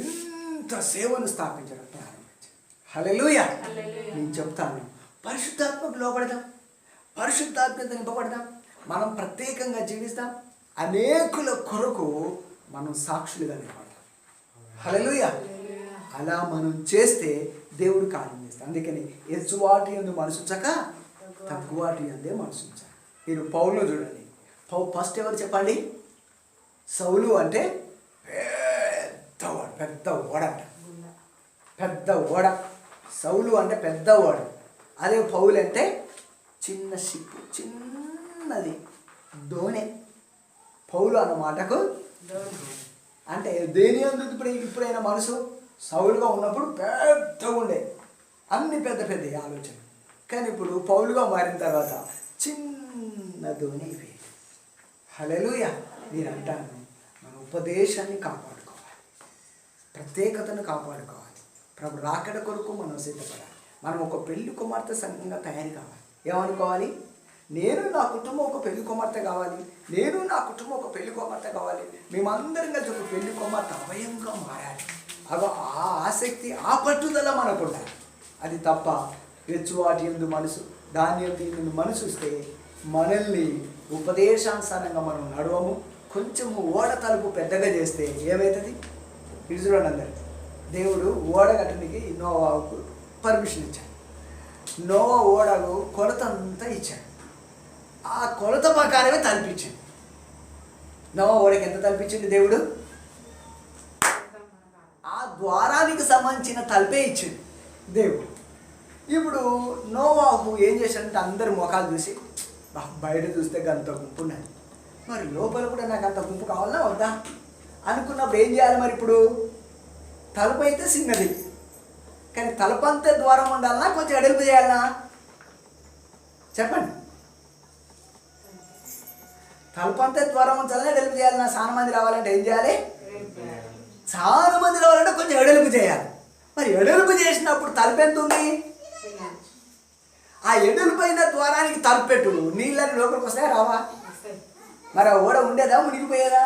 ఇంత సేవను స్థాపించడం ప్రారంభించింది. హల్లెలూయా. నేను చెప్తాను, పరిశుద్ధాత్మకు లోపడదాం, పరిశుద్ధాత్మత నింపబడదాం, మనం ప్రత్యేకంగా జీవిస్తాం, అనేకుల కొరకు మనం సాక్షులుగా నిలబడతాం. హల్లెలూయా. అలా మనం చేస్తే దేవుడు కార్యం చేస్తాం. అందుకని హెచ్చువాటి యందు మనసుంచక తక్కువాటి యందే మనసుంచాలి. మీరు పౌలును చూడండి. ఫస్ట్ ఎవరు చెప్పండి? సౌలు అంటే పెద్ద ఓడ అంట, పెద్ద ఓడ. సౌలు అంటే పెద్ద ఓడ. అదే పౌలు అంటే చిన్న షిప్, చిన్నది దోణి. పౌలు అన్న మాటకు అంటే దేని అందుకు ఇప్పుడైనా మనసు సౌలుగా ఉన్నప్పుడు పెద్దగా ఉండే అన్ని పెద్ద పెద్ద ఆలోచన. కానీ ఇప్పుడు పౌలుగా మారిన తర్వాత చిన్నదోని అయిపోయింది. హల్లెలూయా. నేను అంటాను, మన ఉపదేశాన్ని కాపాడుకోవాలి, ప్రత్యేకతను కాపాడుకోవాలి. ప్రభు రాకడ కొరకు మనం సిద్ధపడాలి. మనం ఒక పెళ్లి కుమార్తె సంఘంగా తయారు కావాలి. ఏమనుకోవాలి? నేను నా కుటుంబం ఒక పెళ్లి కుమార్తె కావాలి, నేను నా కుటుంబం ఒక పెళ్లి కుమార్తె కావాలి, మేమందరం కలిసి ఒక పెళ్లి కుమార్తె అభయంగా మారాలి. అగో ఆ ఆసక్తి, ఆ పట్టుదల మనకు ఉండాలి. అది తప్ప వెచ్చువాటి ఎందు మనసు, దాని ఎందు మనసు వస్తే మనల్ని ఉపదేశానుసారంగా మనం నడవము. కొంచెము ఓడ తలుపు పెద్దగా చేస్తే ఏమవుతుంది? ఇది చూడండి అందరు, దేవుడు ఓడ కట్టడానికి నోవాకు పర్మిషన్ ఇచ్చాడు. నోవా ఓడకు కొలత అంతా ఇచ్చాడు. ఆ కొలత ప్రకారమే తలిపించాడు. నోవా ఓడకి ఎంత తలిపించింది దేవుడు? ఆ ద్వారానికి సంబంధించిన తలుపే ఇచ్చింది దేవుడు. ఇప్పుడు నోవాహు ఏం చేశాడంటే అందరు ముఖాలు చూసి, బయట చూస్తే అంత గుంపు ఉన్నది, మరి లోపల కూడా నాకు అంత గుంపు కావాలన్నా వద్దా అనుకున్నప్పుడు ఏం చేయాలి? మరి ఇప్పుడు తలుపు అయితే చిన్నది, కానీ తలుపంతే ద్వారం ఉండాలన్నా కొంచెం ఎడల్పు చేయాలన్నా? చెప్పండి. తలుపంతే ద్వారం ఉంచాలన్నా ఎడల్పు చేయాలన్నా? చాలా మంది రావాలంటే ఏం చేయాలి? చాలా మంది రావాలంటే కొంచెం ఎడల్పు చేయాలి. మరి ఎడల్పు చేసినప్పుడు తలుపు ఎంత ఉంది? ఆ ఎడల్పైన ద్వారానికి తలుపు పెట్టు, నీళ్ళని లోపలికి వస్తాయా రావా? మరి ఆ ఓడ ఉండేదా, మునిగిపోయేదా?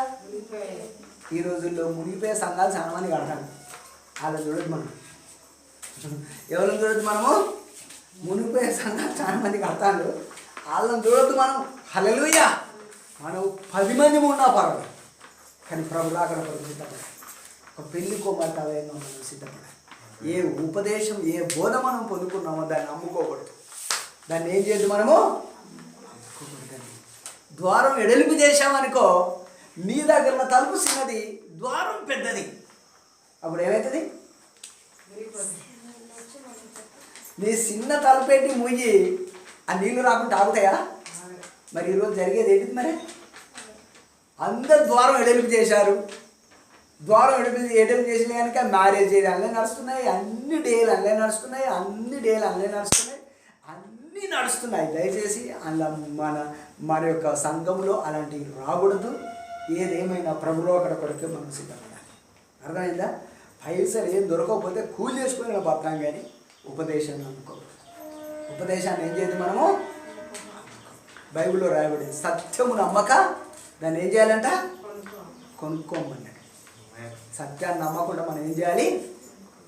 ఈ రోజుల్లో మునిగిపోయే సంఘాలు చాలా మంది కడతాను. వాళ్ళని చూడదు మనం. ఎవరిని చూడొద్దు మనము? మునిగిపోయే సంఘాలు చాలా మంది కడతాను, వాళ్ళని చూడొద్దు మనం. హల్లెలూయా. మనం 10 మంది ఉన్నా పర్వాలేదు, కానీ ప్రభులా అక్కడ సిద్ధపడాలి. ఒక పెళ్లి కుమార్తె అవేమో మనం సిద్ధపడాలి. ఏ ఉపదేశం, ఏ బోధ మనం పొందుకున్నామో దాన్ని అమ్ముకోకూడదు. దాన్ని ఏం చేయదు మనము? ద్వారం ఎడలిపి చేసామనుకో, నీ దగ్గర ఉన్న తలుపు చిన్నది, ద్వారం పెద్దది. అప్పుడు ఏమవుతుంది? నీ చిన్న తలుపెట్టి ముయ్యి ఆ నీళ్లు రాకుండా ఆగుతాయా? మరి ఈరోజు జరిగేది ఏంటిది? మరి అందరు ద్వారం ఎడలిపి చేశారు. ద్వారం ఎడలిపి చేసిన కనుక మ్యారేజ్ అన్నీ నడుస్తున్నాయి, అన్ని డేలు అన్నీ నడుస్తున్నాయి, అన్నీ నడుస్తున్నాయి. దయచేసి అలా మన యొక్క సంఘంలో అలాంటివి రాకూడదు. ఏదేమైనా ప్రభులో అక్కడ కొరకే మనం సిద్ధపడాలి. అర్థమైందా? పైసలు ఏం దొరకకపోతే కూలి చేసుకుని పడతాం, కానీ ఉపదేశాన్ని అనుకోకూడదు. ఉపదేశాన్ని ఏం చేయదు మనము? బైబిల్లో రాయబడింది, సత్యము నమ్మక దాన్ని ఏం చేయాలంట? కొనుక్కోమన్నాడు. సత్యాన్ని నమ్మకుండా మనం ఏం చేయాలి?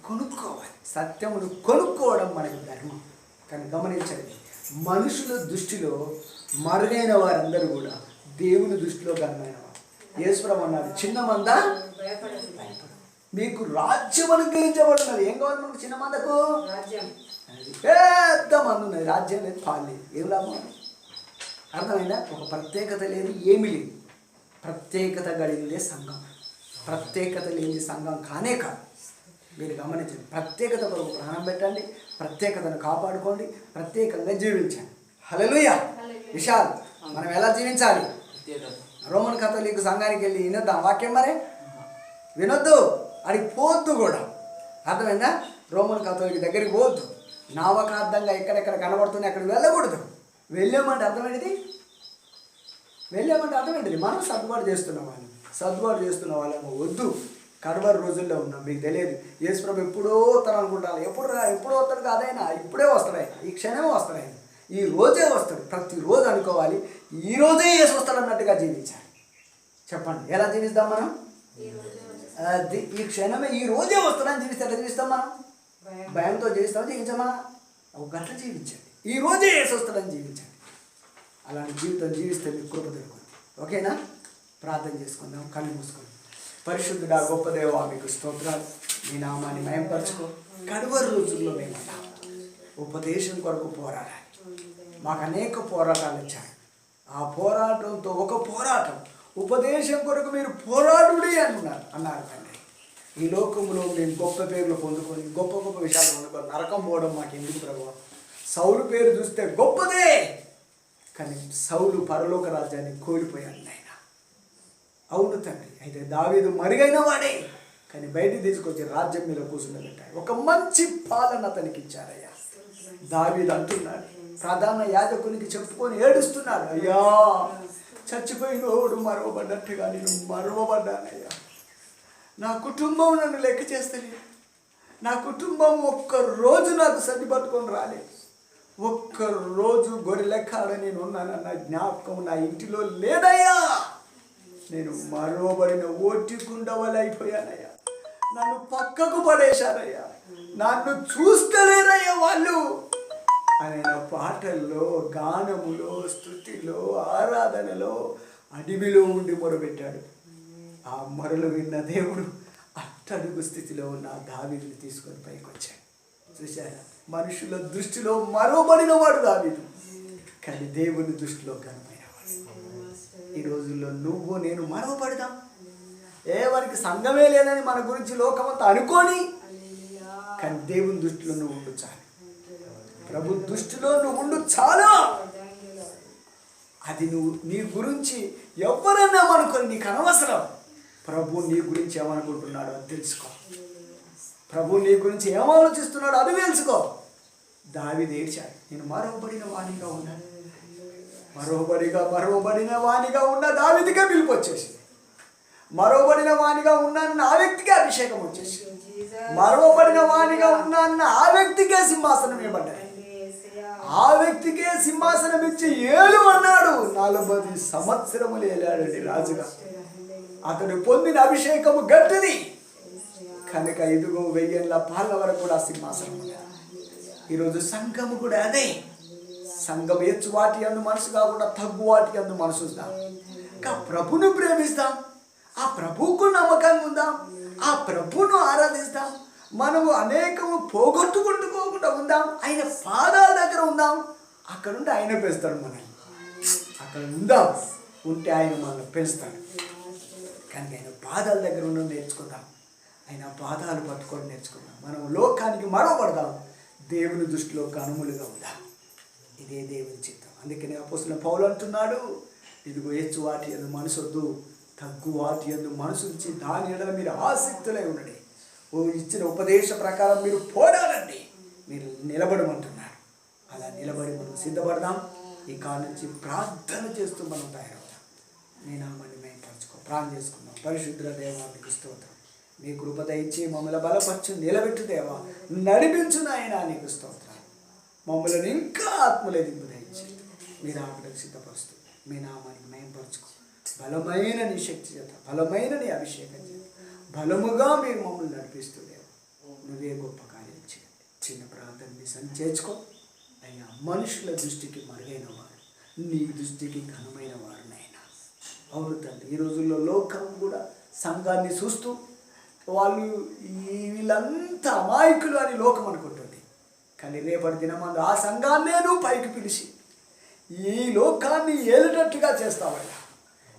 కొనుక్కోవాలి. సత్యమును కొనుక్కోవడం మనకి ధర్మం. కానీ గమనించండి, మనుషుల దృష్టిలో మరుగైన వారందరూ కూడా దేవుని దృష్టిలో ఘనమైన వారు. యేసుప్రభువు అన్నాడు, చిన్న మంద మీకు రాజ్యం అనుగ్రహించబడున్నది. ఏం కావాలి మనకు? చిన్న మందకు పెద్ద మంది ఉన్నది, రాజ్యం లేదు, పాలు లేదు, ఏం లాభం? అర్థమైందా? ఒక ప్రత్యేకత లేదు, ఏమీ లేదు. ప్రత్యేకత కలిగిందే సంఘం. ప్రత్యేకత లేని సంఘం కానే కాదు. మీరు గమనించండి, ప్రత్యేకత కొరకు ప్రాణం పెట్టండి, ప్రత్యేకతను కాపాడుకోండి, ప్రత్యేకంగా జీవించండి. హల్లెలూయా. విశాల్, మనం ఎలా జీవించాలి? రోమన్ కథోలిక్ సంఘానికి వెళ్ళి వినొద్దా వాక్యం? మరి వినొద్దు, అడిగి పోవద్దు కూడా. అర్థమైందా? రోమన్ కథోలిక్ దగ్గరికి పోవద్దు. నామకార్థంగా ఎక్కడెక్కడ కనబడుతుంది అక్కడికి వెళ్ళకూడదు. వెళ్ళామంటే అర్థమైనది, మనం సర్దుబాటు చేస్తున్న వాళ్ళము వద్దు. కడవరి రోజుల్లో ఉన్నాం, మీకు తెలియదు. యేసుప్రభు ఎప్పుడో వస్తాను అనుకుంటాను. ఎప్పుడో వస్తాడు కాదైనా, ఇప్పుడే వస్తాడు ఆయన, ఈ క్షణమే వస్తాడు ఆయన, ఈ రోజే వస్తాడు. ప్రతిరోజు అనుకోవాలి, ఈ రోజే యేసు వస్తాడు అన్నట్టుగా జీవించాలి. చెప్పండి, ఎలా జీవిస్తాం మనం? అది ఈ క్షణమే, ఈ రోజే వస్తాడని జీవిస్తే ఎట్లా జీవిస్తాం మనం? భయంతో జీవించమా? ఒక గట్ల జీవించండి. ఈ రోజే యేసు వస్తాడని జీవించండి. అలాంటి జీవితం జీవిస్తే మీకు కృప దొరుకుతుంది. ఓకేనా? ప్రార్థన చేసుకుందాం, కళ్ళు మూసుకుందాం. పరిశుద్ధుడా, గొప్ప దేవా, మీకు స్తోత్రాలు. మీ నామాన్ని మయంపరచుకో. కడవరి రోజుల్లో మేము ఉపదేశం కొరకు పోరాడాలి. మాకు అనేక పోరాటాలు వచ్చాయి. ఆ పోరాటంతో ఒక పోరాటం, ఉపదేశం కొరకు మీరు పోరాడుడి అన్నారు తండ్రి. ఈ లోకంలో నేను గొప్ప పేర్లు పొందుకొని, గొప్ప గొప్ప విషయాలు పొందుకొని నరకం పోవడం మాకు ఎందుకు ప్రభువా? సౌలు పేరు చూస్తే గొప్పదే, కానీ సౌలు పరలోక రాజ్యాన్ని కోల్పోయాడు నాయన. అవును తండ్రి. అయితే దావీదు మరుగైన వాడే, కానీ బయటికి తీసుకొచ్చి రాజ్యం మీద కూర్చుండబెట్టాడు. ఒక మంచి పాలన అతనికి ఇచ్చారయ్యా. దావీదు అంటున్నాడు, ప్రధాన యాజకునికి చెప్పుకొని ఏడుస్తున్నాడు, అయ్యా చచ్చిపోయినోడు మరవబడ్డట్టుగా నేను మరవబడ్డానయ్యా. నా కుటుంబం నన్ను లెక్క చేస్తలేదు. నా కుటుంబం ఒక్కరోజు నాకు సర్దిపట్టుకొని రాలేదు. ఒక్కరోజు గొర్రె లెక్క ఆడ నేను ఉన్నానన్న జ్ఞాపకం నా ఇంటిలో లేదయ్యా. నేను మరవబడిన ఓటి కుండవలైపోయానయ్యా. నన్ను పక్కకు పడేశారయ్యా. నన్ను చూస్తలేరయ్యా వాళ్ళు. ఆయన పాటల్లో, గానములో, స్తుతిలో, ఆరాధనలో అడవిలో ఉండి మొరబెట్టాడు. ఆ మొరలు విన్న దేవుడు అట్టడుగు స్థితిలో ఉన్న దావీదుని తీసుకొని పైకి వచ్చాడు. చూశారా, మనుషుల దృష్టిలో మరవబడిన వాడు దావీదు, కానీ దేవుని దృష్టిలో ఘనమైన వాడు. ఈ రోజుల్లో నువ్వు నేను మరవబడదాం. వారికి సంఘమే లేదని మన గురించి లోకమంతా అనుకోని, కానీ దేవుని దృష్టిలో నువ్వు ఉండు చాలు. ప్రభు దృష్టిలో నువ్వు ఉండు చాలా. అది నువ్వు నీ గురించి ఎవరన్నా అనుకొని నీకు అనవసరం. ప్రభు నీ గురించి ఏమనుకుంటున్నాడో అది తెలుసుకో. ప్రభు నీ గురించి ఏం ఆలోచిస్తున్నాడో అది తెలుసుకో. దావీదు ఏడ్చాడు, నేను మరవబడిన వాణిగా ఉన్నాను. మరవబడిన వాణిగా ఉన్న దావీదుకే పిలుపు వచ్చేసింది. మరవబడిన వాణిగా ఉన్నానన్న ఆ వ్యక్తికే అభిషేకం వచ్చేసింది. మరవబడిన వాణిగా ఉన్నానన్న ఆ వ్యక్తికే సింహాసనం ఇవ్వబడ్డాయి. ఆ వ్యక్తికే సింహాసనం ఇచ్చి ఏలు అన్నాడు. 40 సంవత్సరములు ఏలాడండి రాజుగా. అతడు పొందిన అభిషేకము గట్టిది కనుక ఇదిగో 1000 ఏళ్ల పాలన వరకు కూడా సింహాసనం. ఈరోజు సంఘము కూడా అదే. సంఘం హెచ్చు వాటి అందు మనసు కాకుండా తగ్గు వాటి అందు మనసు ఉందాం. ఇంకా ప్రభును ప్రేమిస్తాం, ఆ ప్రభువుకు నమ్మకంగా ఉందాం, ఆ ప్రభువును ఆరాధిస్తాం. మనము అనేకము పోగొట్టుకుంటుకోకుండా ఉందాం. ఆయన పాదాల దగ్గర ఉందాం. అక్కడుంటే ఆయన పెంచుతాడు మనల్ని. అక్కడ ఉందాం, ఉంటే ఆయన మనల్ని పెంచుతాడు. కానీ ఆయన పాదాల దగ్గర ఉండడం నేర్చుకుందాం. ఆయన పాదాలు పట్టుకొని నేర్చుకుందాం. మనం లోకానికి మరవబడదాం, దేవుని దృష్టిలో కనుములుగా ఉందాం. ఇదే దేవుని చిత్తం. అందుకని అపోస్తలుడైన పౌలు అంటున్నాడు, ఇదిగో హెచ్చు వాటి యందు మనసొద్దు, తగ్గు వాటి యందు మనసు ఉంచి దాని ఎడల మీరు ఆసక్తులై ఉండండి. ఇచ్చిన ఉపదేశ ప్రకారం మీరు పోరాడండి, మీరు నిలబడమంటున్నారు. అలా నిలబడి మనం సిద్ధపడదాం. ఈ కాలం నుంచి ప్రార్థన చేస్తూ మనం తయారవుతాం. మీ నామాన్ని మేము పంచుకో ప్రార్థన చేసుకుందాం. పరిశుద్ధ దేవానికి స్తోత్రం. మీ కృప దయచి మమ్మల్ని బలపరచు, నిలబెట్టు దేవా, నడిపించు నాయనా, నీకు స్తోత్రాలు. మమ్మల్ని ఇంకా ఆత్మలేదింపు దయచి మీరు ఆపడానికి సిద్ధపరుస్తూ మీ నామానికి మేము పరుచుకో. బలమైన నీ శక్తి చేత, బలమైన నీ అభిషేకం చేత బలముగా మీరు మమ్మల్ని నడిపిస్తూ దేవా, నువ్వే గొప్ప కార్యం చేయండి. చిన్న ప్రార్థనని సంచేర్చుకో అయ్యా. మనుషుల దృష్టికి మరుగైన వారు, నీ దృష్టికి ఘనమైన వారు నైనా. అవును తండ్రి, ఈ రోజుల్లో లోకం కూడా సంఘాన్ని చూస్తూ వాళ్ళు వీళ్ళంతా అమాయకులు అని లోకం అనుకుంటుంది. కానీ రేపటి దినమందు ఆ సంఘాన్నే నువ్వు పైకి పిలిచి ఈ లోకాన్ని ఏలుటట్టుగా చేస్తావయ్యా.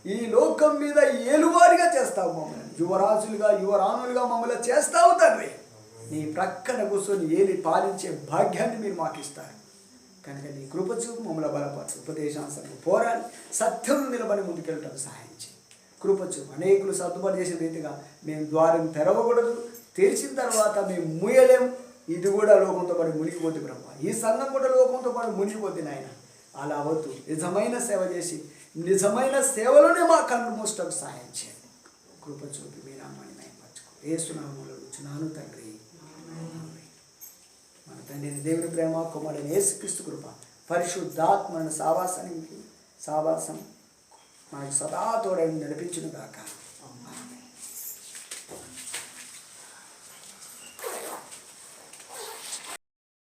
ఈ లోకం మీద ఏలువారిగా చేస్తావు మమ్మల్ని. యువరాజులుగా, యువరాణులుగా మమ్మల్ని చేస్తావు తండ్రి. నీ ప్రక్కన కూర్చొని ఏలి పాలించే భాగ్యాన్ని మీరు మాకు ఇస్తారు కనుక నీ కృప చూపు మమ్మల్ని బలపరచు. ఉపదేశాంశాలకు పోరాడి సత్యం నిలబడి ముందుకెళ్ళటం సహాయం చేయి. కృప చూపు. అనేకులు సర్దుబాటు చేసే రీతిగా మేము ద్వారం తెరవకూడదు, తెరిచిన తర్వాత మేము మూయలేము. ఇది కూడా లోకంతో పాటు మునిగిపోతే బ్రహ్మ, ఈ సంఘం కూడా లోకంతో పాటు మునిగిపోతే నాయన. అలా అవద్దు. నిజమైన సేవ చేసి నిజమైన సేవలోనే మా కన్ను మూసటకు సహాయం చేయండి. కృప చూపి మీ నామాన్ని మహిమపరచుకో. యేసు నామములో అడుగుచున్నాను తండ్రి. మన తండ్రి దేవుని ప్రేమ, కుమారుడైన యేసుక్రీస్తు కృప, పరిశుద్ధాత్మ సావాసం మనకు సదా తోడని నడిపించును గాక.